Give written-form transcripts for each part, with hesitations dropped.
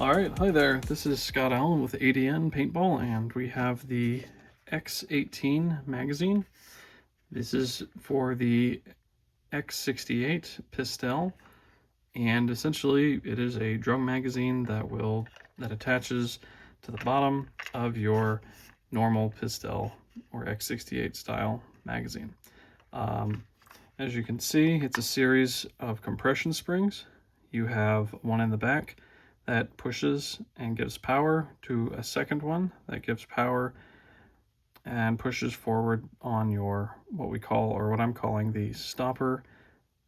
Alright, hi there, this is Scott Allen with ADN Paintball, and we have the X18 magazine. This is for the X68 Pistelle, and essentially it is a drum magazine that attaches to the bottom of your normal Pistelle or X68 style magazine. As you can see, it's a series of compression springs. You have one in the back that pushes and gives power to a second one that gives power and pushes forward on your what I'm calling the stopper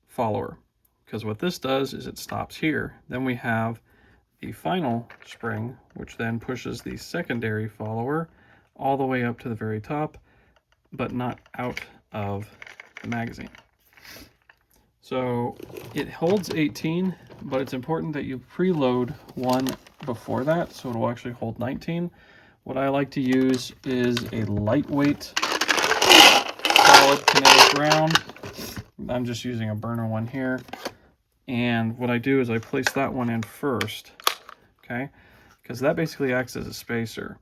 follower, because what this does is it stops here. Then we have the final spring, which then pushes the secondary follower all the way up to the very top, but not out of the magazine. So it holds 18, but it's important that you preload one before that, so it will actually hold 19. What I like to use is a lightweight solid kinetic round. I'm just using a burner one here. And what I do is I place that one in first, okay? Because that basically acts as a spacer.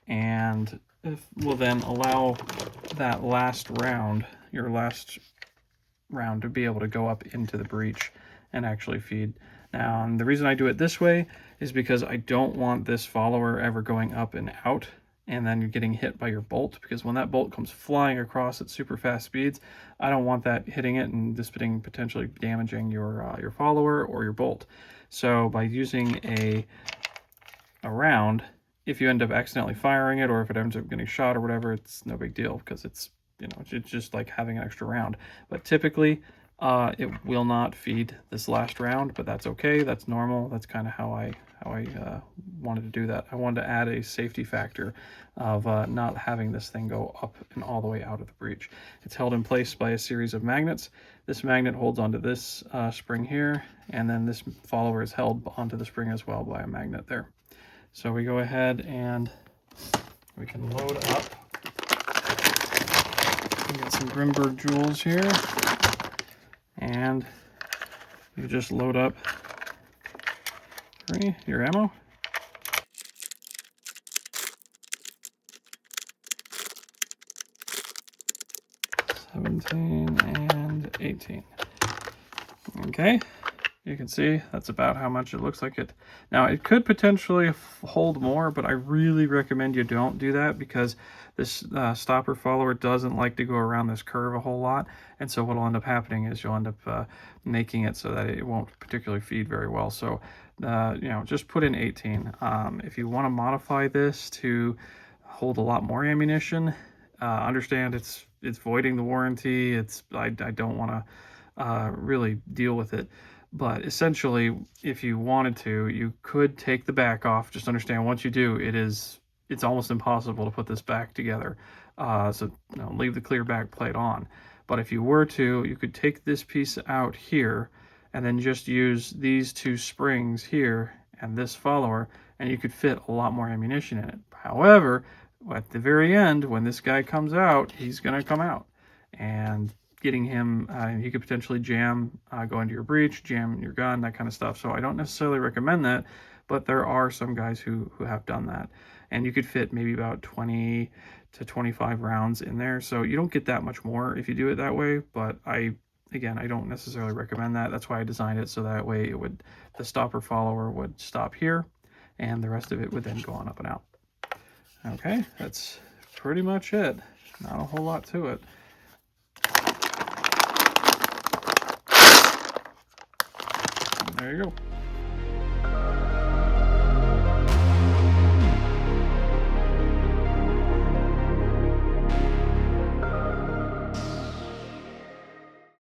And it will then allow that last round, your last round, to be able to go up into the breech and actually feed. Now, and the reason I do it this way is because I don't want this follower ever going up and out and then you're getting hit by your bolt, because when that bolt comes flying across at super fast speeds, I don't want that hitting it and this potentially damaging your follower or your bolt. So by using a round, if you end up accidentally firing it or if it ends up getting shot or whatever, it's no big deal, because it's, you know, it's just like having an extra round. But typically it will not feed this last round, but that's okay, that's normal. That's kind of how I wanted to do that. I wanted to add a safety factor of not having this thing go up and all the way out of the breech. It's held in place by a series of magnets. This magnet holds onto this spring here, and then this follower is held onto the spring as well by a magnet there. So we go ahead and we can load up. Get some Grimberg jewels here, and you just load up your ammo. (17) and 18. Okay, you can see that's about how much it looks like it. Now it could potentially hold more, but I really recommend you don't do that, because this stopper follower doesn't like to go around this curve a whole lot, and so what will end up happening is you'll end up making it so that it won't particularly feed very well. So you know, just put in 18. If you want to modify this to hold a lot more ammunition, understand it's voiding the warranty. I don't want to really deal with it. But essentially, if you wanted to, you could take the back off. Just understand, once you do, it's almost impossible to put this back together. So you know, leave the clear back plate on. But if you were to, you could take this piece out here and then just use these two springs here and this follower, and you could fit a lot more ammunition in it. However, at the very end, when this guy comes out, he's going to come out, and getting him, he could potentially jam, go into your breech, jam your gun, that kind of stuff. So I don't necessarily recommend that, but there are some guys who have done that, and you could fit maybe about 20 to 25 rounds in there. So you don't get that much more if you do it that way, but again, I don't necessarily recommend that. That's why I designed it so that way the stopper follower would stop here, and the rest of it would then go on up and out. Okay, that's pretty much it. Not a whole lot to it. There you go.